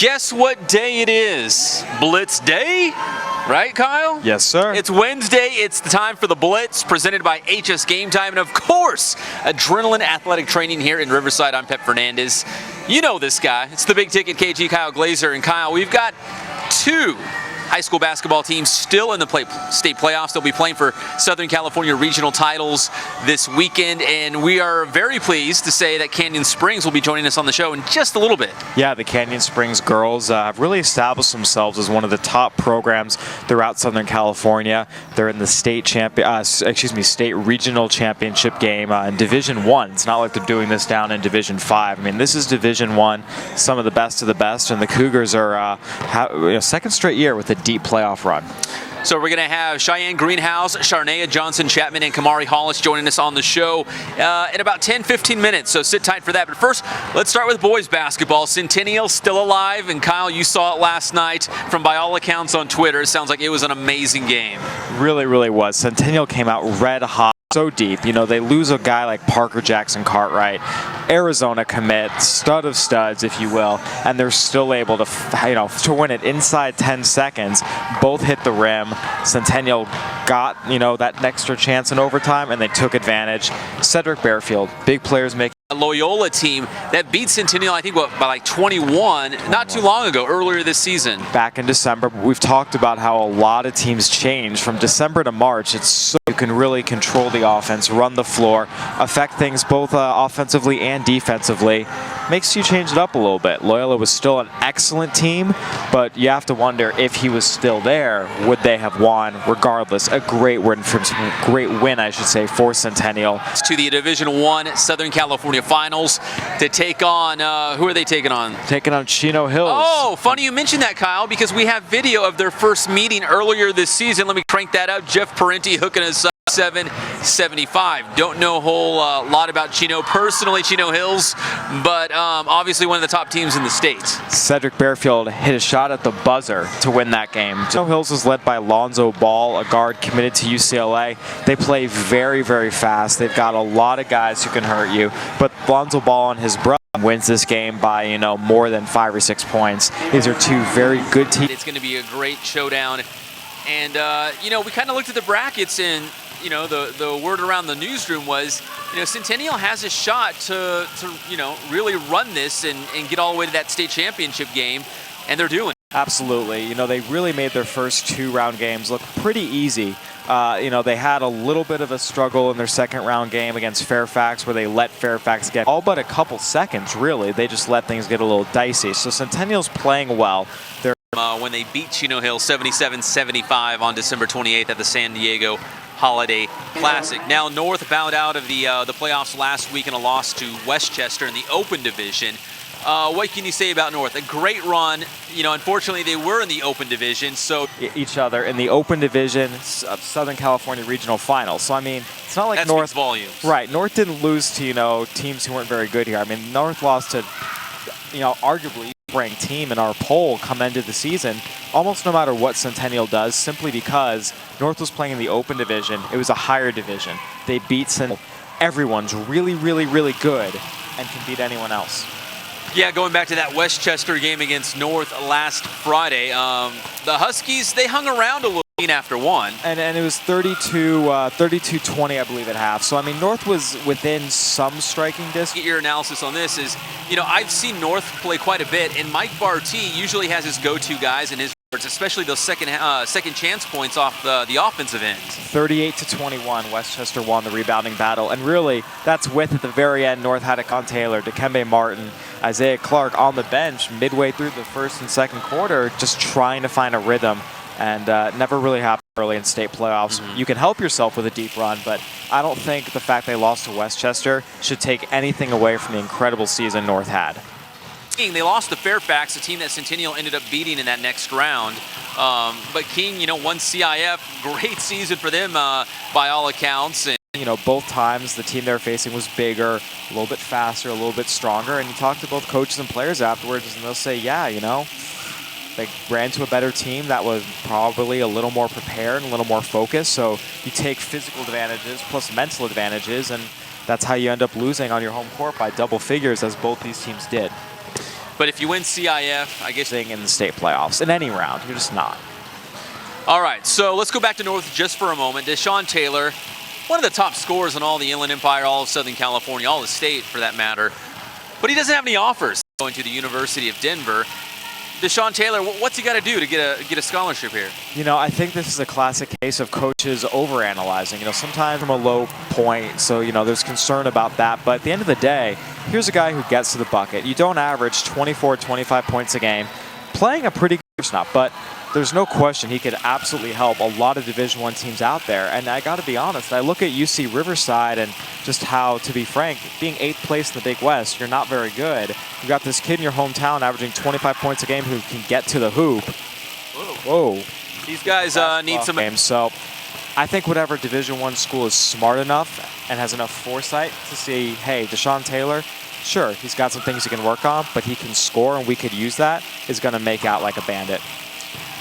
Guess what day it is? Blitz Day? Right, Kyle? Yes, sir. It's Wednesday. It's the time for the Blitz, presented by HS Game Time. And of course, Adrenaline Athletic Training here in Riverside. I'm Fernandez. You know this guy. It's the big ticket KG, Kyle Glaser. And Kyle, we've got two high school basketball teams still in the state playoffs. They'll be playing for Southern California regional titles this weekend, and we are very pleased to say that Canyon Springs will be joining us on the show in just a little bit. Yeah, the Canyon Springs girls have really established themselves as one of the top programs throughout Southern California. They're in the state state regional championship game in Division I. It's not like they're doing this down in Division V. I mean, this is Division I, some of the best of the best, and the Cougars are second straight year with a deep playoff run. So we're going to have Cheyenne Greenhouse, Sharnea Johnson-Chapman, and Kamari Hollis joining us on the show in about 10-15 minutes, so sit tight for that. But first, let's start with boys basketball. Centennial still alive, and Kyle, you saw it last night from by all accounts on Twitter. It sounds like it was an amazing game. Really, really was. Centennial came out red hot. So deep. You know, they lose a guy like Parker Jackson Cartwright, Arizona commit, stud of studs, if you will, and they're still able to, to win it inside 10 seconds. Both hit the rim. Centennial got, that extra chance in overtime, and they took advantage. Cedric Bearfield, big players making. A Loyola team that beat Centennial, I think, by like 21 not too long ago, earlier this season. Back in December, we've talked about how a lot of teams change from December to March. It's so you can really control the offense, run the floor, affect things both offensively and defensively. Makes you change it up a little bit. Loyola was still an excellent team, but you have to wonder if he was still there, would they have won? Regardless, a great win, I should say, for Centennial. To the Division I Southern California Finals to take on, who are they taking on? Taking on Chino Hills. Oh, funny you mentioned that, Kyle, because we have video of their first meeting earlier this season. Let me crank that up. Jeff Parenti hooking us up. 775. Don't know a whole lot about Chino personally, Chino Hills, but obviously one of the top teams in the state. Cedric Bearfield hit a shot at the buzzer to win that game. Chino Hills is led by Lonzo Ball, a guard committed to UCLA. They play very, very fast. They've got a lot of guys who can hurt you, but Lonzo Ball and his brother wins this game by, more than 5 or 6 points. These are two very good teams. It's going to be a great showdown. And, we kind of looked at the brackets, and the word around the newsroom was, Centennial has a shot to really run this and get all the way to that state championship game, and they're doing it. Absolutely. They really made their first 2-round games look pretty easy. They had a little bit of a struggle in their second-round game against Fairfax, where they let Fairfax get all but a couple seconds, really. They just let things get a little dicey. So Centennial's playing well. They're when they beat Chino Hill 77-75 on December 28th at the San Diego Holiday Classic. Now, North bowed out of the playoffs last week in a loss to Westchester in the Open Division. What can you say about North? A great run. Unfortunately, they were in the Open Division, so each other in the Open Division of Southern California Regional Finals. So I mean, it's not like that North. Speaks volumes. Right. North didn't lose to teams who weren't very good here. I mean, North lost to arguably ranked team in our poll come into the season, almost no matter what Centennial does, simply because North was playing in the Open Division. It was a higher division. They beat Centennial. Everyone's really, really, really good and can beat anyone else. Yeah, going back to that Westchester game against North last Friday, the Huskies, they hung around a little after one. And it was 32-20, I believe, at half. So, I mean, North was within some striking distance. Get your analysis on this is, I've seen North play quite a bit, and Mike Barty usually has his go-to guys in his especially those second chance points off the offensive end. 38-21, Westchester won the rebounding battle, and really that's with at the very end. North had a Con Taylor, Dikembe Martin, Isaiah Clark on the bench midway through the first and second quarter, just trying to find a rhythm, and never really happened early in state playoffs. You can help yourself with a deep run, but I don't think the fact they lost to Westchester should take anything away from the incredible season North had. They lost to Fairfax, a team that Centennial ended up beating in that next round. But King, won CIF. Great season for them by all accounts. And both times the team they were facing was bigger, a little bit faster, a little bit stronger. And you talk to both coaches and players afterwards, and they'll say, yeah, they ran to a better team that was probably a little more prepared and a little more focused. So you take physical advantages plus mental advantages, and that's how you end up losing on your home court by double figures, as both these teams did. But if you win CIF, I guess. In the state playoffs, in any round, you're just not. All right, so let's go back to North just for a moment. Deshaun Taylor, one of the top scorers in all the Inland Empire, all of Southern California, all the state for that matter. But he doesn't have any offers going to the University of Denver. Deshaun Taylor, what's he got to do to get a scholarship here? You know, I think this is a classic case of coaches overanalyzing. You know, sometimes from a low point, so, you know, there's concern about that. But at the end of the day, here's a guy who gets to the bucket. You don't average 24, 25 points a game, playing a pretty good snap, but there's no question he could absolutely help a lot of Division I teams out there. And I got to be honest, I look at UC Riverside and just how, to be frank, being 8th place in the Big West, you're not very good. You got this kid in your hometown averaging 25 points a game who can get to the hoop. Whoa. These guys need some games. So I think whatever Division I school is smart enough and has enough foresight to see, hey, Deshaun Taylor, sure, he's got some things he can work on, but he can score and we could use that, is going to make out like a bandit.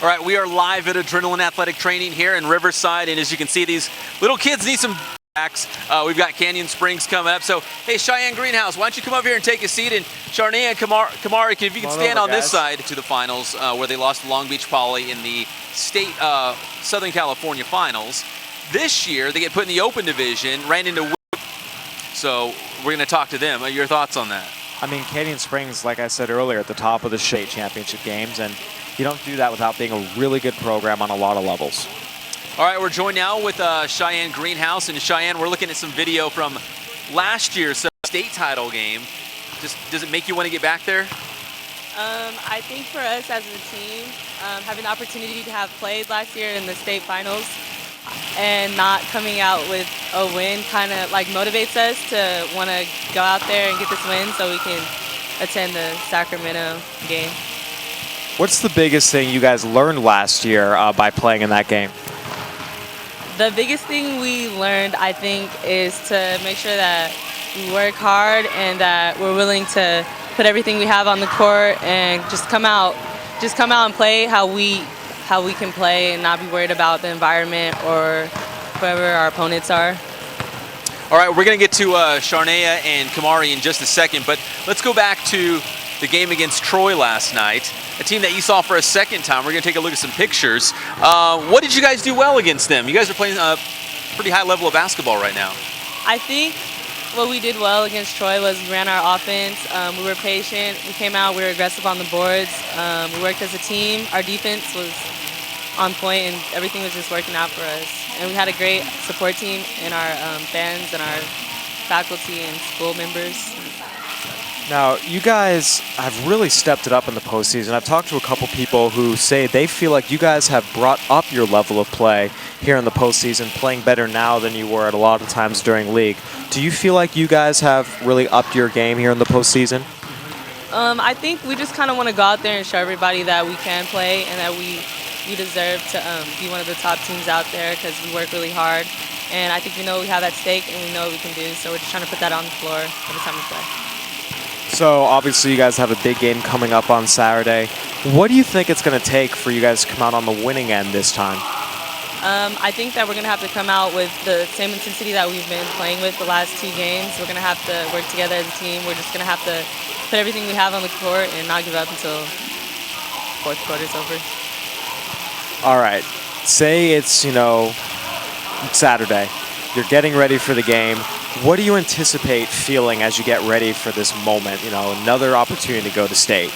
All right, we are live at Adrenaline Athletic Training here in Riverside, and as you can see, these little kids need some backs. We've got Canyon Springs coming up. So, hey, Cheyenne Greenhouse, why don't you come up here and take a seat? And Charnay and Kamari, if you can stand on this side to the finals, where they lost to Long Beach Poly in the state Southern California finals. This year, they get put in the open division, ran into so we're going to talk to them. Your thoughts on that? I mean, Canyon Springs, like I said earlier, at the top of the state championship games, and you don't do that without being a really good program on a lot of levels. All right, we're joined now with Cheyenne Greenhouse. And Cheyenne, we're looking at some video from last year's state title game. Does it make you want to get back there? I think for us as a team, having the opportunity to have played last year in the state finals and not coming out with a win kind of like motivates us to want to go out there and get this win so we can attend the Sacramento game. What's the biggest thing you guys learned last year by playing in that game? The biggest thing we learned, I think, is to make sure that we work hard and that we're willing to put everything we have on the court and just come out and play how we can play and not be worried about the environment or whoever our opponents are. All right, we're going to get to Charnea and Kamari in just a second, but let's go back to the game against Troy last night, a team that you saw for a second time. We're going to take a look at some pictures. What did you guys do well against them? You guys are playing a pretty high level of basketball right now. I think what we did well against Troy was we ran our offense. We were patient. We came out. We were aggressive on the boards. We worked as a team. Our defense was on point, and everything was just working out for us. And we had a great support team in our fans and our faculty and school members. Now, you guys have really stepped it up in the postseason. I've talked to a couple people who say they feel like you guys have brought up your level of play here in the postseason, playing better now than you were at a lot of times during league. Do you feel like you guys have really upped your game here in the postseason? I think we just kind of want to go out there and show everybody that we can play and that we deserve to be one of the top teams out there because we work really hard. And I think we know we have at stake and we know what we can do, so we're just trying to put that on the floor every time we play. So obviously you guys have a big game coming up on Saturday. What do you think it's going to take for you guys to come out on the winning end this time? I think that we're going to have to come out with the same intensity that we've been playing with the last 2 games. We're going to have to work together as a team. We're just going to have to put everything we have on the court and not give up until fourth quarter's over. All right. Say it's, Saturday. You're getting ready for the game. What do you anticipate feeling as you get ready for this moment, another opportunity to go to state?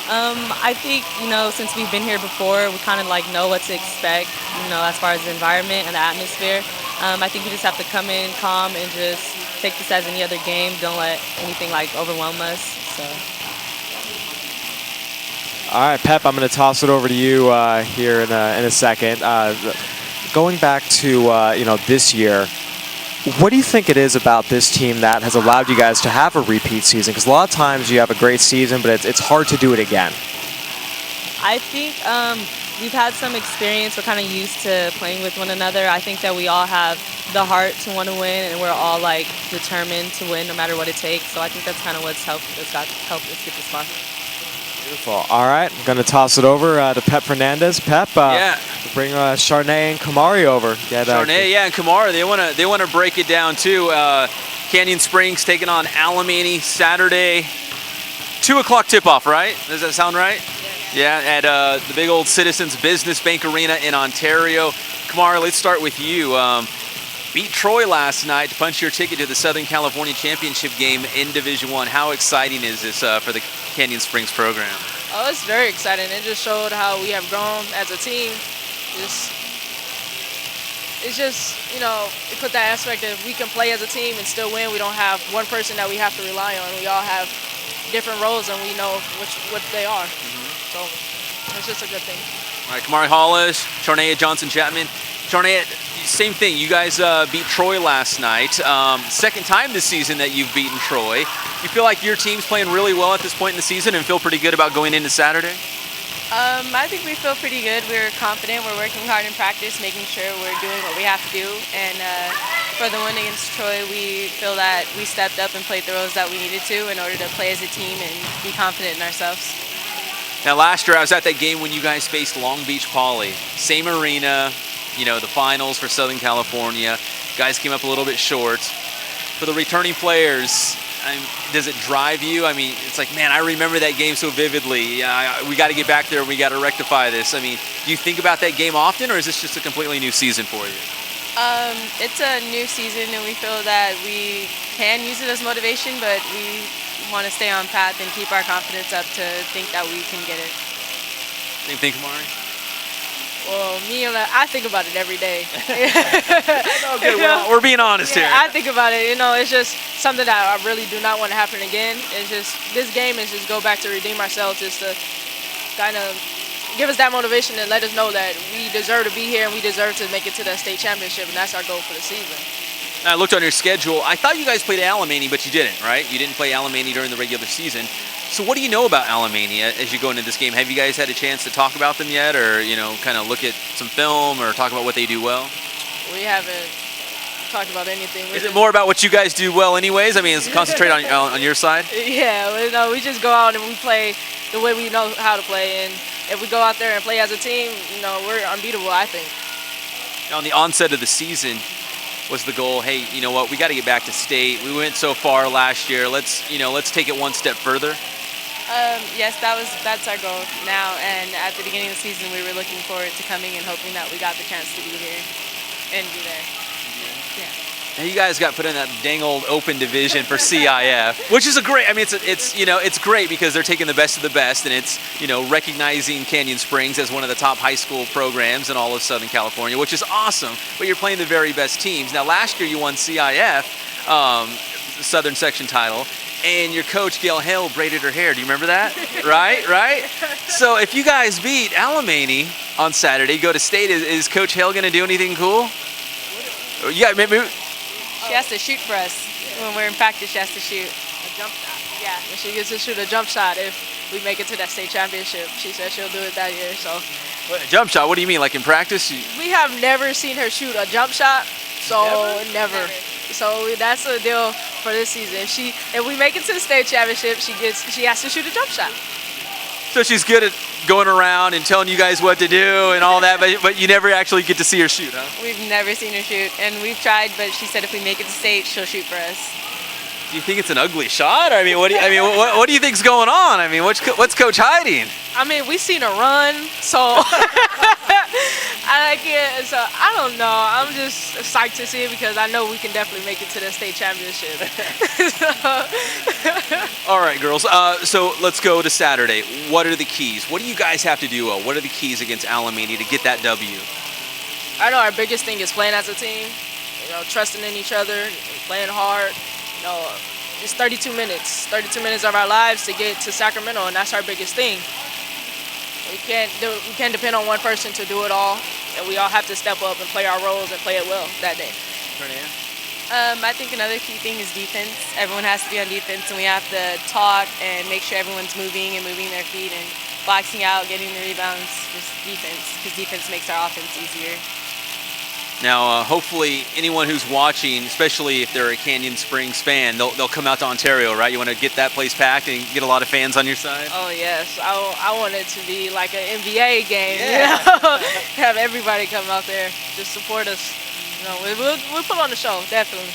I think, since we've been here before, we kind of know what to expect, as far as the environment and the atmosphere. I think we just have to come in calm and just take this as any other game. Don't let anything overwhelm us. So. All right, Pep, I'm going to toss it over to you here in a second. Going back to, this year, what do you think it is about this team that has allowed you guys to have a repeat season? Because a lot of times you have a great season, but it's hard to do it again. I think we've had some experience. We're kind of used to playing with one another. I think that we all have the heart to want to win, and we're all determined to win no matter what it takes. So I think that's kind of what's helped us get this far. Beautiful. All right, I'm going to toss it over to Pep Fernandez. Pep, bring Charnay and Kamari over. Charnay, and Kamari, they want to break it down too. Canyon Springs taking on Alemany Saturday. 2 o'clock tip-off, right? Does that sound right? Yeah, at the big old Citizens Business Bank Arena in Ontario. Kamari, let's start with you. Beat Troy last night to punch your ticket to the Southern California Championship game in Division I. How exciting is this for the Canyon Springs program? Oh, it's very exciting. It just showed how we have grown as a team. It's just, you know, it put that aspect of we can play as a team and still win. We don't have one person that we have to rely on. We all have different roles and we know what they are. So it's just a good thing. All right, Kamari Hollis, Charnea Johnson-Chapman. Charnea, same thing. You guys beat Troy last night. Second time this season that you've beaten Troy. You feel like your team's playing really well at this point in the season and feel pretty good about going into Saturday? I think we feel pretty good. We're confident. We're working hard in practice, making sure we're doing what we have to do. And for the win against Troy, we feel that we stepped up and played the roles that we needed to in order to play as a team and be confident in ourselves. Now, last year I was at that game when you guys faced Long Beach Poly. Same arena, you know, the finals for Southern California. Guys came up a little bit short. For the returning players, does it drive you? I mean, it's like, man, I remember that game so vividly. We got to get back there and we got to rectify this. I mean, do you think about that game often, or is this just a completely new season for you? It's a new season, and we feel that we can use it as motivation, but we want to stay on path and keep our confidence up to think that we can get it. Same thing, Kamari? Well, I think about it every day. Okay, well, we're being honest here. I think about it. You know, it's just something that I really do not want to happen again. It's just, this game is just go back to redeem ourselves, just to kind of give us that motivation and let us know that we deserve to be here and we deserve to make it to the state championship, and that's our goal for the season. I looked on your schedule. I thought you guys played Alemany, but you didn't, right? You didn't play Alemany during the regular season. So what do you know about Alemany as you go into this game? Have you guys had a chance to talk about them yet, or, you know, kind of look at some film or talk about what they do well? We haven't talked about anything. Is it more about what you guys do well anyways? I mean, is it concentrate on your side? Yeah, we just go out and we play the way we know how to play, and if we go out there and play as a team, you know, we're unbeatable, I think. Now, on the onset of the season, was the goal, hey, you know what, we got to get back to state. We went so far last year. Let's take it one step further. Yes, that's our goal now. And at the beginning of the season, we were looking forward to coming and hoping that we got the chance to be here and be there. Yeah. Now you guys got put in that dang old open division for CIF, which is a great. I mean, it's great because they're taking the best of the best, and it's, you know, recognizing Canyon Springs as one of the top high school programs in all of Southern California, which is awesome. But you're playing the very best teams. Now, last year you won CIF, the Southern Section title, and your coach Gail Hale braided her hair. Do you remember that? Right. So if you guys beat Alemany on Saturday, go to state, is Coach Hale going to do anything cool? Yeah, maybe. She has to shoot for us. When we're in practice, she has to shoot. A jump shot. Yeah. And she gets to shoot a jump shot if we make it to that state championship. She said she'll do it that year. So. What, a jump shot? What do you mean, like in practice? We have never seen her shoot a jump shot, so never. So that's the deal for this season. If we make it to the state championship, she has to shoot a jump shot. So she's good at going around and telling you guys what to do and all that, but you never actually get to see her shoot, huh? We've never seen her shoot, and we've tried, but she said if we make it to state, she'll shoot for us. Do you think it's an ugly shot? I mean, what do you think's going on? I mean, what's Coach hiding? I mean, we've seen her run, so I don't know. I'm just psyched to see it because I know we can definitely make it to the state championship. All right, girls. So let's go to Saturday. What are the keys? What do you guys have to do well? What are the keys against Alemany to get that W? I know our biggest thing is playing as a team. You know, trusting in each other, playing hard. You know, it's 32 minutes. 32 minutes of our lives to get to Sacramento, and that's our biggest thing. We can't depend on one person to do it all, and we all have to step up and play our roles and play it well that day. I think another key thing is defense. Everyone has to be on defense, and we have to talk and make sure everyone's moving their feet and boxing out, getting the rebounds. Just defense, because defense makes our offense easier. Now, hopefully, anyone who's watching, especially if they're a Canyon Springs fan, they'll come out to Ontario, right? You want to get that place packed and get a lot of fans on your side? Oh, yes. I want it to be like an NBA game. Yeah. You know? Have everybody come out there. Just support us. You know, we'll put on the show, definitely.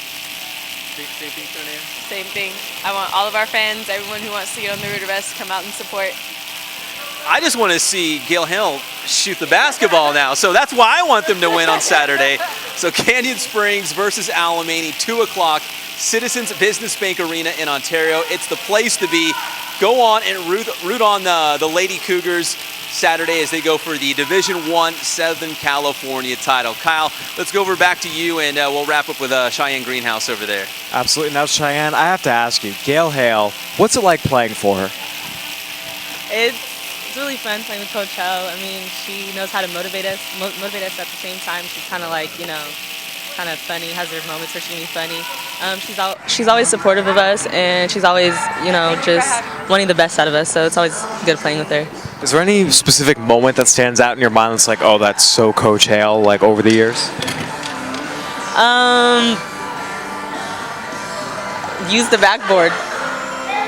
Same thing, Fernandez? Same thing. I want all of our fans, everyone who wants to get on the Rooter bus, come out and support. I just want to see Gail Hill shoot the basketball now, so that's why I want them to win on Saturday. So Canyon Springs versus Alemany, 2 o'clock, Citizens Business Bank Arena in Ontario. It's the place to be. Go on and root on the Lady Cougars Saturday as they go for the Division I Southern California title. Kyle, let's go over back to you, and we'll wrap up with Cheyenne Greenhouse over there. Absolutely. Now, Cheyenne, I have to ask you, Gail Hale, what's it like playing for her? It's really fun playing with Coach Hell. I mean, she knows how to motivate us at the same time. She's kind of like, kind of funny, has her moments where she can be funny. She's always supportive of us, and she's always, just wanting the best out of us, so it's always good playing with her. Is there any specific moment that stands out in your mind that's like, oh, that's so Coach Hale, like over the years? Use the backboard.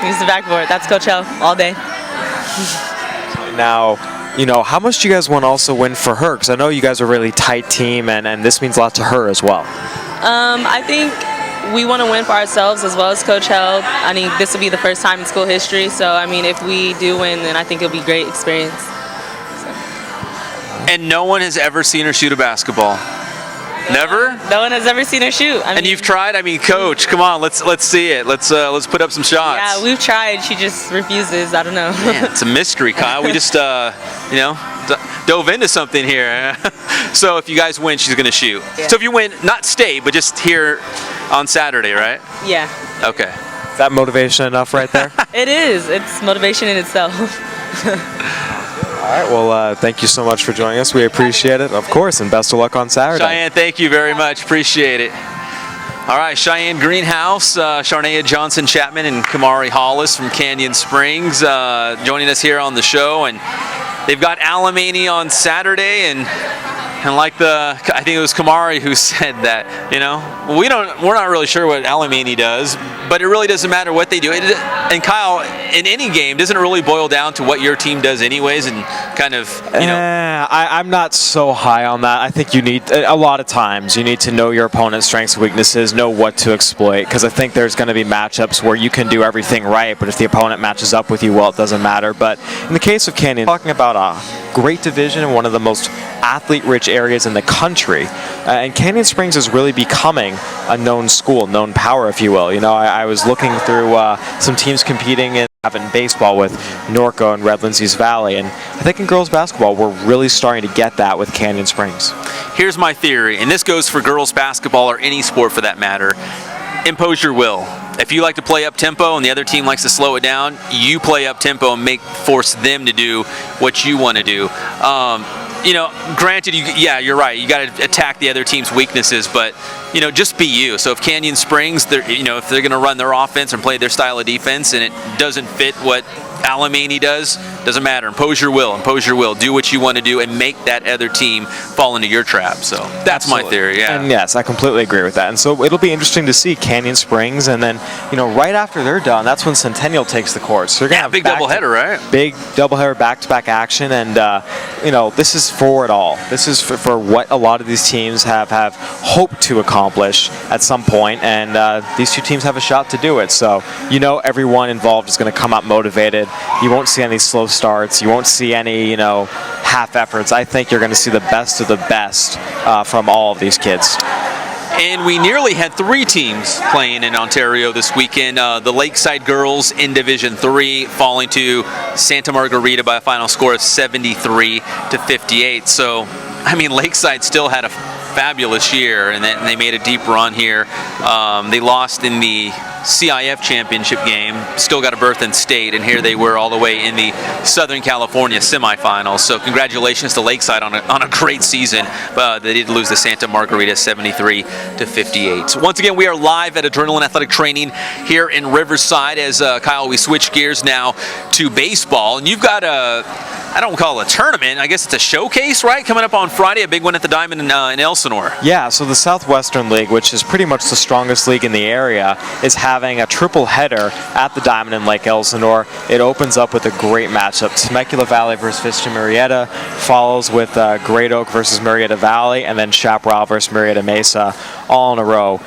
Use the backboard. That's Coach Hale all day. Now, how much do you guys want to also win for her? Because I know you guys are a really tight team, and this means a lot to her as well. I think we want to win for ourselves as well as Coach Held. I mean, this will be the first time in school history, so I mean, if we do win, then I think it'll be a great experience. And no one has ever seen her shoot a basketball. Never? No one has ever seen her shoot. And you've tried? I mean, Coach, come on, let's see it. Let's put up some shots. Yeah, we've tried. She just refuses. I don't know. Man, it's a mystery, Kyle. We just, dove into something here. So if you guys win, she's going to shoot. Yeah. So if you win, not state, but just here on Saturday, right? Yeah. Okay. Is that motivation enough right there? It is. It's motivation in itself. All right, well, thank you so much for joining us. We appreciate it, of course, and best of luck on Saturday. Cheyenne, thank you very much. Appreciate it. All right, Cheyenne Greenhouse, Sharnea Johnson-Chapman, and Kamari Hollis from Canyon Springs joining us here on the show. And they've got Alemany on Saturday, and like I think it was Kamari who said that, we're not really sure what Alemany does, but it really doesn't matter what they do. And Kyle, in any game, doesn't it really boil down to what your team does anyways, and kind of, I'm not so high on that. I think you need, a lot of times, you need to know your opponent's strengths and weaknesses, know what to exploit, because I think there's going to be matchups where you can do everything right, but if the opponent matches up with you, well, it doesn't matter. But in the case of Canyon, talking about a great division and one of the most athlete-rich areas in the country, and Canyon Springs is really becoming a known school, known power, if you will. I was looking through some teams competing in baseball with Norco and Redlands East Valley, and I think in girls basketball we're really starting to get that with Canyon Springs. Here's my theory, and this goes for girls basketball or any sport for that matter. Impose your will. If you like to play up tempo and the other team likes to slow it down, you play up tempo and force them to do what you want to do. Granted, you're right. You got to attack the other team's weaknesses, but just be you. So if Canyon Springs, if they're going to run their offense and play their style of defense, and it doesn't fit what Alemany does, doesn't matter. Impose your will. Do what you want to do and make that other team fall into your trap. So that's Absolutely. My theory. Yeah. And yes, I completely agree with that. And so it'll be interesting to see Canyon Springs, and then right after they're done, that's when Centennial takes the court. So they're gonna have big doubleheader, right? Big doubleheader, back-to-back action, and this is for it all. This is for what a lot of these teams have hoped to accomplish at some point, and these two teams have a shot to do it. So everyone involved is going to come out motivated. You won't see any slow starts. You won't see any half efforts. I think you're going to see the best of the best from all of these kids. And we nearly had 3 teams playing in Ontario this weekend. The Lakeside girls in Division III falling to Santa Margarita by a final score of 73-58. So, Lakeside still had a fabulous year, and they made a deep run here. They lost in the CIF championship game, still got a berth in state, and here they were all the way in the Southern California semifinals. So congratulations to Lakeside on a great season. They did lose to Santa Margarita 73-58. So once again, we are live at Adrenaline Athletic Training here in Riverside. As Kyle, we switch gears now to baseball, and you've got I don't call it a tournament. I guess it's a showcase, right? Coming up on Friday, a big one at the Diamond in Elsinore. Yeah, so the Southwestern League, which is pretty much the strongest league in the area, is having a triple header at the Diamond in Lake Elsinore. It opens up with a great matchup. Temecula Valley versus Vista Murrieta, follows with Great Oak versus Murrieta Valley, and then Chaparral versus Murrieta Mesa, all in a row.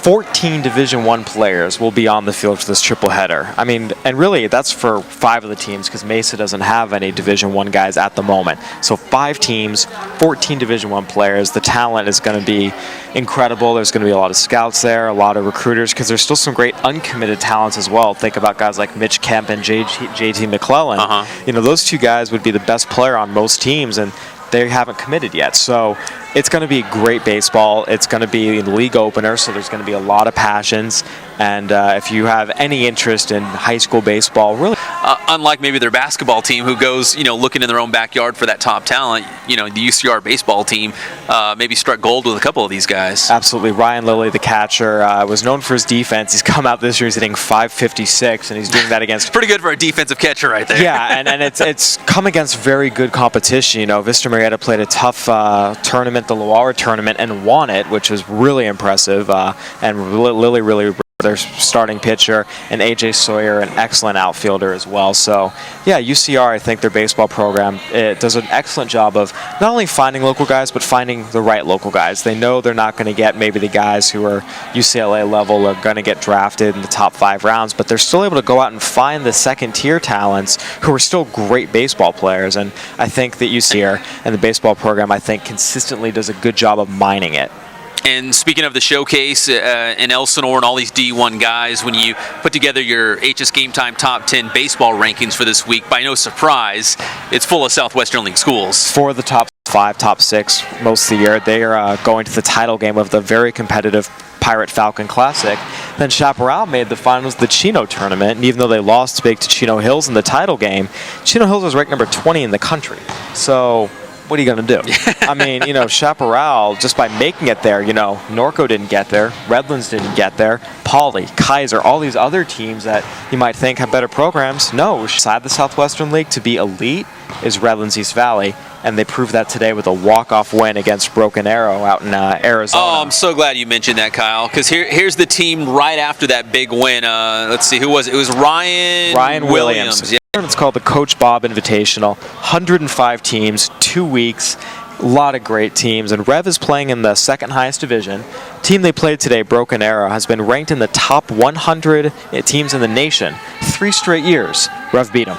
14 Division I players will be on the field for this triple header. I mean, and really that's for 5 of the teams because Mesa doesn't have any Division I guys at the moment. So 5 teams, 14 Division I players. The talent is going to be incredible. There's going to be a lot of scouts there, a lot of recruiters, because there's still some great uncommitted talents as well. Think about guys like Mitch Kemp and JT McClellan. You know, those 2 guys would be the best player on most teams, and they haven't committed yet. So it's going to be great baseball. It's going to be the league opener, so there's going to be a lot of passions. And if you have any interest in high school baseball, really. Unlike maybe their basketball team who goes, looking in their own backyard for that top talent, the UCR baseball team maybe struck gold with a couple of these guys. Absolutely. Ryan Lilly, the catcher, was known for his defense. He's come out this year, he's hitting .556, and he's doing that against... Pretty good for a defensive catcher right there. Yeah, and it's come against very good competition. Vista Marietta played a tough tournament, the Loara tournament, and won it, which was really impressive. And Lilly really... their starting pitcher, and AJ Sawyer, an excellent outfielder as well. So, yeah, UCR, I think their baseball program, it does an excellent job of not only finding local guys, but finding the right local guys. They know they're not going to get maybe the guys who are UCLA level are going to get drafted in the top 5 rounds, but they're still able to go out and find the second-tier talents who are still great baseball players. And I think that UCR and the baseball program, I think, consistently does a good job of mining it. And speaking of the showcase in Elsinore and all these D1 guys, when you put together your HS Game Time Top 10 baseball rankings for this week, by no surprise, it's full of Southwestern League schools. 4 of the top 5, top 6 most of the year. They are going to the title game of the very competitive Pirate Falcon Classic. Then Chaparral made the finals of the Chino tournament, and even though they lost big to Chino Hills in the title game, Chino Hills was ranked number 20 in the country. So... what are you going to do? I mean, Chaparral, just by making it there, Norco didn't get there, Redlands didn't get there, Pauley, Kaiser, all these other teams that you might think have better programs. No, inside the Southwestern League to be elite is Redlands East Valley, and they proved that today with a walk-off win against Broken Arrow out in Arizona. Oh, I'm so glad you mentioned that, Kyle, because here's the team right after that big win. Let's see, who was it? It was Ryan Williams. Yeah. It's called the Coach Bob Invitational. 105 teams, 2 weeks, a lot of great teams. And Rev is playing in the second highest division. Team they played today, Broken Arrow, has been ranked in the top 100 teams in the nation 3 straight years. Rev beat them.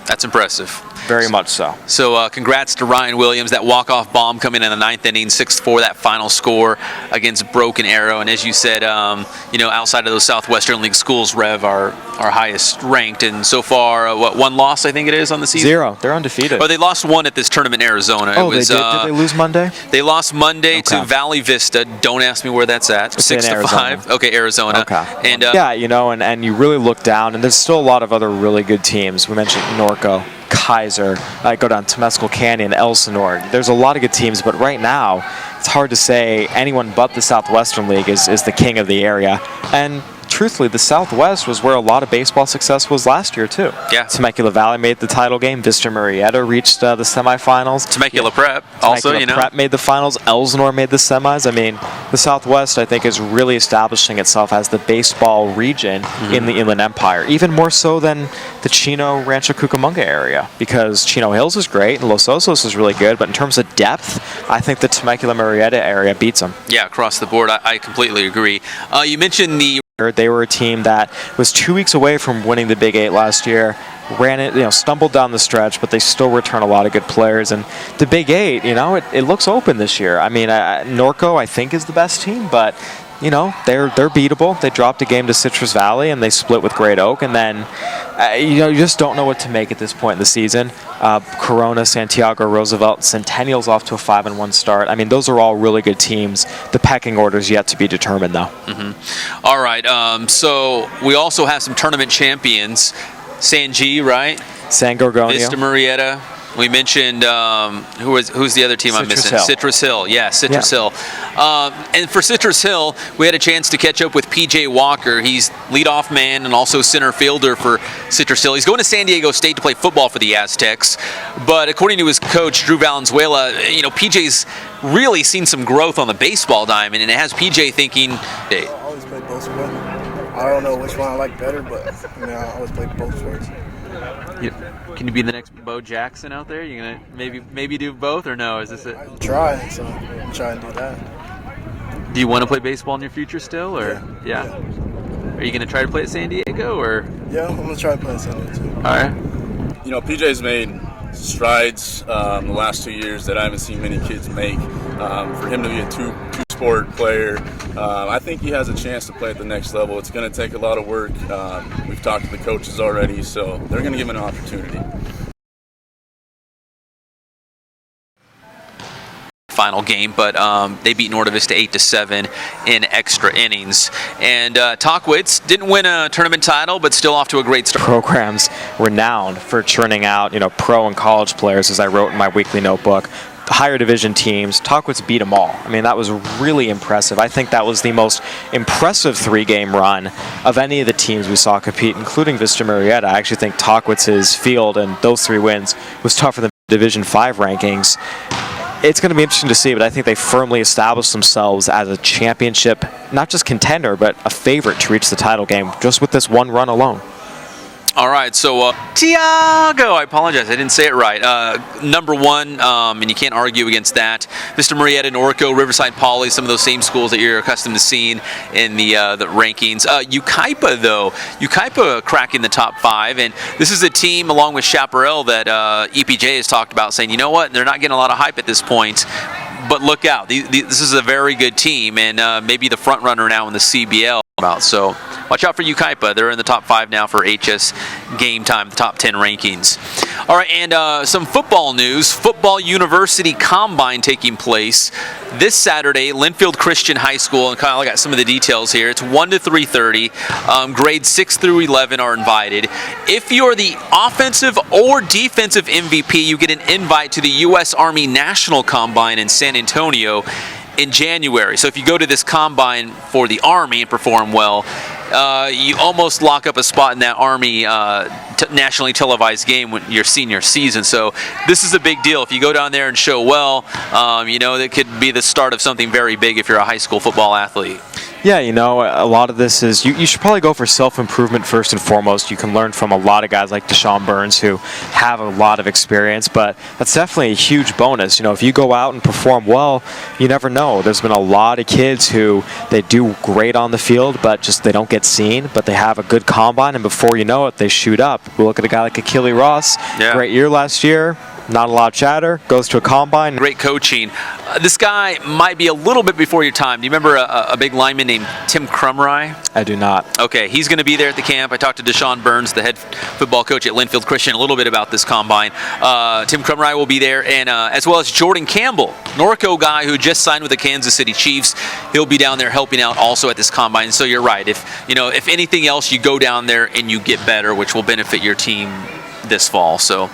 That's impressive. Very much so. So congrats to Ryan Williams. That walk-off bomb coming in the 9th inning, 6-4, that final score against Broken Arrow. And as you said, outside of those Southwestern League schools, Rev are highest ranked. And so far, 1 loss, I think it is, on the season? 0. They're undefeated. Oh, they lost 1 at this tournament in Arizona. Oh, they did? Did they lose Monday? They lost Monday to Valley Vista. Don't ask me where that's at. It's 6-5. Okay, Arizona. Okay. And yeah, and you really look down, and there's still a lot of other really good teams. We mentioned Norco, Kaiser, I go down Temescal Canyon, Elsinore. There's a lot of good teams, but right now it's hard to say anyone but the Southwestern League is the king of the area. And truthfully, the Southwest was where a lot of baseball success was last year, too. Yeah. Temecula Valley made the title game. Vista Marietta reached the semifinals. Temecula Prep also, Prep made the finals. Elsinore made the semis. I mean, the Southwest, I think, is really establishing itself as the baseball region in the Inland Empire, even more so than the Chino, Rancho Cucamonga area, because Chino Hills is great and Los Osos is really good, but in terms of depth, I think the Temecula Marietta area beats them. Yeah, across the board, I completely agree. You mentioned they were a team that was 2 weeks away from winning the Big 8 last year. Ran it, stumbled down the stretch, but they still return a lot of good players. And the Big 8, it looks open this year. I mean, Norco, I think, is the best team, but they're beatable. They dropped a game to Citrus Valley, and they split with Great Oak. And then, you just don't know what to make at this point in the season. Corona, Santiago, Roosevelt, Centennial's off to a 5-1 start. I mean, those are all really good teams. The pecking order is yet to be determined, though. All right. So we also have some tournament champions. San G, right? San Gorgonio. Vista Marietta. We mentioned who's the other team I'm missing? Hill. Citrus Hill. Yeah, Citrus Hill. And for Citrus Hill, we had a chance to catch up with PJ Walker. He's leadoff man and also center fielder for Citrus Hill. He's going to San Diego State to play football for the Aztecs. But according to his coach, Drew Valenzuela, PJ's really seen some growth on the baseball diamond, and it has PJ thinking, I always play both sports. I don't know which one I like better, but I always play both sports. Can you be the next Bo Jackson out there? You gonna maybe do both, or no? Is this it? I try, so I'm trying to do that. Do you want to play baseball in your future still, or yeah? Are you going to try to play at San Diego, or? Yeah, I'm going to try to play at San Diego too. All right. You know, PJ's made strides the last 2 years that I haven't seen many kids make. For him to be a two-sport player, I think he has a chance to play at the next level. It's going to take a lot of work. We've talked to the coaches already, so they're going to give him an opportunity. Final game, but they beat Nordavista 8-7 in extra innings. And Talkwitz didn't win a tournament title, but still off to a great start. Programs renowned for churning out, pro and college players, as I wrote in my weekly notebook. The higher division teams, Talkwitz beat them all. I mean, that was really impressive. I think that was the most impressive 3-game run of any of the teams we saw compete, including Vista Marietta. I actually think Talkwitz's field and those 3 wins was tougher than Division 5 rankings. It's going to be interesting to see, but I think they firmly established themselves as a championship, not just contender, but a favorite to reach the title game just with this one run alone. All right, so Tiago, I apologize, I didn't say it right. Number 1, and you can't argue against that. Vista Marietta, Norco, Riverside Poly, some of those same schools that you're accustomed to seeing in the rankings. Ukaipa, though, cracking the top 5, and this is a team along with Chaparral that EPJ has talked about, saying, you know what, they're not getting a lot of hype at this point. But look out, this is a very good team, and maybe the front runner now in the CBL. So watch out for Ukaipa. They're in the top 5 now for HS Game Time, the top 10 rankings. All right, and some football news. Football University Combine taking place this Saturday, Linfield Christian High School. And Kyle, I got some of the details here. It's 1 to 3:30. Grades 6 through 11 are invited. If you're the offensive or defensive MVP, you get an invite to the U.S. Army National Combine in San Antonio in January. So if you go to this combine for the Army and perform well, you almost lock up a spot in that Army nationally televised game when your senior season. So this is a big deal. If you go down there and show well, that could be the start of something very big if you're a high school football athlete. Yeah, a lot of this is, you should probably go for self-improvement first and foremost. You can learn from a lot of guys like Deshaun Burns who have a lot of experience, but that's definitely a huge bonus. If you go out and perform well, you never know. There's been a lot of kids who they do great on the field, but just they don't get seen, but they have a good combine, and before you know it, they shoot up. We look at a guy like Achille Ross, great year last year. Not a lot of chatter, goes to a combine. Great coaching. This guy might be a little bit before your time. Do you remember a big lineman named Tim Crumry? I do not. Okay, he's going to be there at the camp. I talked to Deshaun Burns, the head football coach at Linfield Christian, a little bit about this combine. Tim Crumry will be there, and as well as Jordan Campbell, Norco guy who just signed with the Kansas City Chiefs. He'll be down there helping out also at this combine. So you're right. If anything else, you go down there and you get better, which will benefit your team this fall. So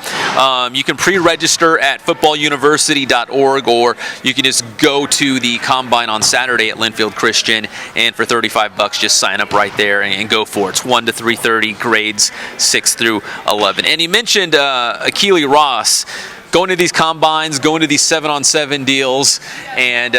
you can pre-register at footballuniversity.org, or you can just go to the combine on Saturday at Linfield Christian, and for $35 just sign up right there and go for it. It's 1 to 3:30, grades 6 through 11. And he mentioned Achille Ross going to these combines, going to these 7-on-7 deals, and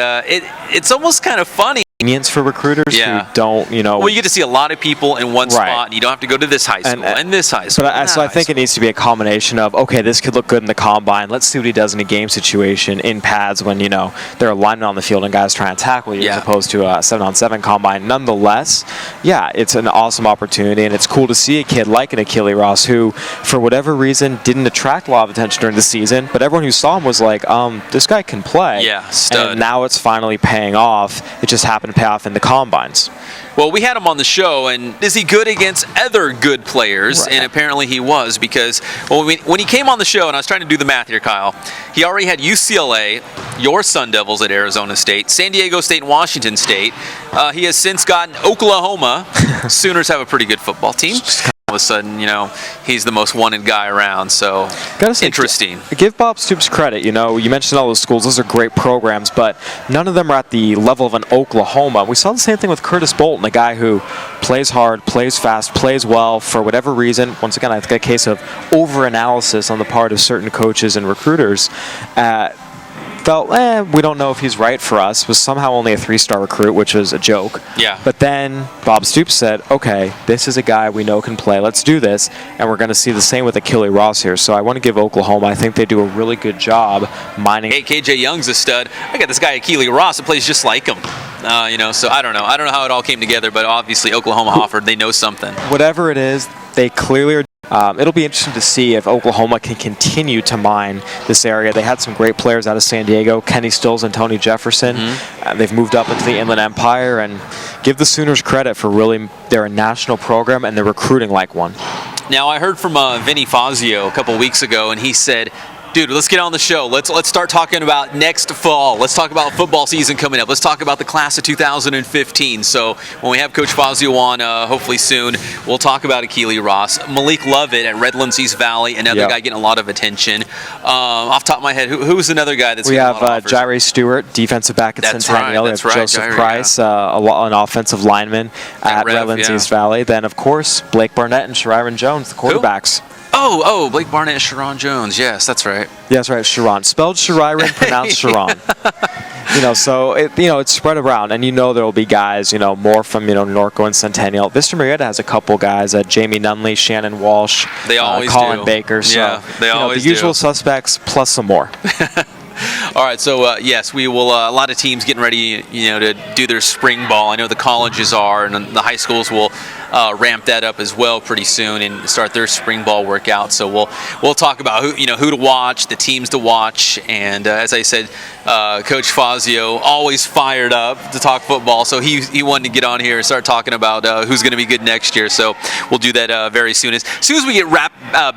it's almost kind of funny. For recruiters who don't, Well, you get to see a lot of people in one spot, and you don't have to go to this high school and this high school. So I think it needs to be a combination of, okay, this could look good in the combine. Let's see what he does in a game situation in pads when, there are linemen on the field and guys trying to tackle you as opposed to a 7-on-7 combine. Nonetheless, it's an awesome opportunity, and it's cool to see a kid like an Achille Ross who, for whatever reason, didn't attract a lot of attention during the season, but everyone who saw him was like, this guy can play. Yeah, stud. And now it's finally paying off. It just happened to pay off in the combines. Well, we had him on the show, and is he good against other good players? Right. And apparently he was, because when he came on the show, and I was trying to do the math here, Kyle, he already had UCLA, your Sun Devils at Arizona State, San Diego State, and Washington State. He has since gotten Oklahoma. Sooners have a pretty good football team. All of a sudden, he's the most wanted guy around. So, gotta say, interesting. Give Bob Stoops credit. You mentioned all those schools. Those are great programs, but none of them are at the level of an Oklahoma. We saw the same thing with Curtis Bolton, a guy who plays hard, plays fast, plays well for whatever reason. Once again, I think a case of over-analysis on the part of certain coaches and recruiters. Felt, we don't know if he's right for us, was somehow only a 3-star recruit, which was a joke. Yeah. But then Bob Stoops said, okay, this is a guy we know can play. Let's do this. And we're going to see the same with Achille Ross here. So I want to give Oklahoma, I think they do a really good job mining. Hey, KJ Young's a stud. I got this guy Achille Ross that plays just like him. So I don't know. I don't know how it all came together, but obviously Oklahoma offered. They know something. Whatever it is, they clearly are. It'll be interesting to see if Oklahoma can continue to mine this area. They had some great players out of San Diego, Kenny Stills and Tony Jefferson. They've moved up into the Inland Empire, and give the Sooners credit for really, they're a national program and they're recruiting like one. Now, I heard from Vinny Fazio a couple weeks ago, and he said, dude, let's get on the show. Let's start talking about next fall. Let's talk about football season coming up. Let's talk about the class of 2015. So when we have Coach Fazio on, hopefully soon, we'll talk about Akili Ross. Malik Lovett at Redlands East Valley, another guy getting a lot of attention. Off the top of my head, who's another guy that's we getting have a lot of offers? Jaire Stewart, defensive back at Centennial. That's we have right. Joseph Jaire, Price, an offensive lineman at Redlands East Valley. Then, of course, Blake Barnett and Shariron Jones, the quarterbacks. Oh, Blake Barnett and Sharon Jones. Yes, that's right. Yes, right, Sharon. Spelled Shariron, pronounced Sharon. So it's spread around, and there will be guys, more from Norco and Centennial. Vista Marietta has a couple guys, Jamie Nunley, Shannon Walsh, they always Colin do. Baker. So, yeah, they always the usual suspects plus some more. All right, so yes, we will. A lot of teams getting ready, to do their spring ball. I know the colleges are, and the high schools will ramp that up as well pretty soon and start their spring ball workout. So we'll talk about who to watch, the teams to watch, and as I said, Coach Fazio always fired up to talk football. So he wanted to get on here and start talking about who's going to be good next year. So we'll do that very soon. As soon as we get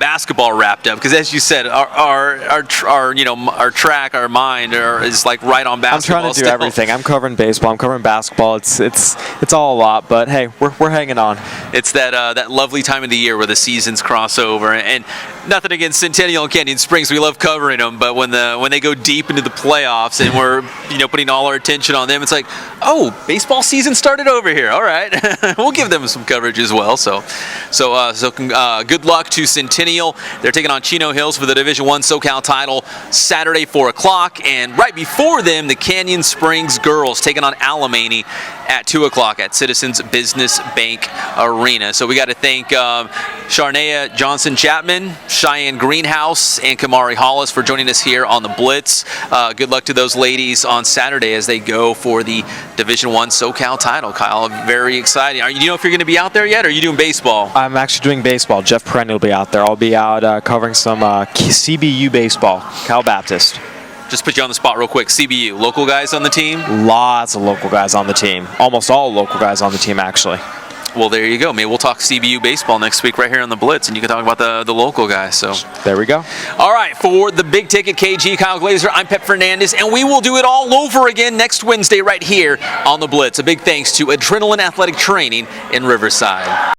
basketball wrapped up, because as you said, our track, our mind is like right on basketball. I'm trying to do everything. I'm covering baseball. I'm covering basketball. It's all a lot, but hey, we're hanging on. It's that lovely time of the year where the seasons cross over, and nothing against Centennial and Canyon Springs. We love covering them, but when they go deep into the playoffs and we're putting all our attention on them, it's like, oh, baseball season started over here. All right, we'll give them some coverage as well. So good luck to Centennial. They're taking on Chino Hills for the Division I SoCal title Saturday 4 o'clock, and right before them, the Canyon Springs girls taking on Alemany at 2 o'clock at Citizens Business Bank Arena. So we got to thank Sharnea Johnson-Chapman, Cheyenne Greenhouse, and Kamari Hollis for joining us here on the Blitz. Good luck to those ladies on Saturday as they go for the Division I SoCal title. Kyle, very exciting. Do you know if you're going to be out there yet, or are you doing baseball? I'm actually doing baseball. Jeff Perenni will be out there. I'll be out covering some CBU baseball, Cal Baptist. Just put you on the spot real quick. CBU, local guys on the team? Lots of local guys on the team. Almost all local guys on the team, actually. Well, there you go. Maybe we'll talk CBU baseball next week right here on the Blitz, and you can talk about the local guys. So there we go. All right, for the Big Ticket KG, Kyle Glaser, I'm Pep Fernandez, and we will do it all over again next Wednesday right here on the Blitz. A big thanks to Adrenaline Athletic Training in Riverside.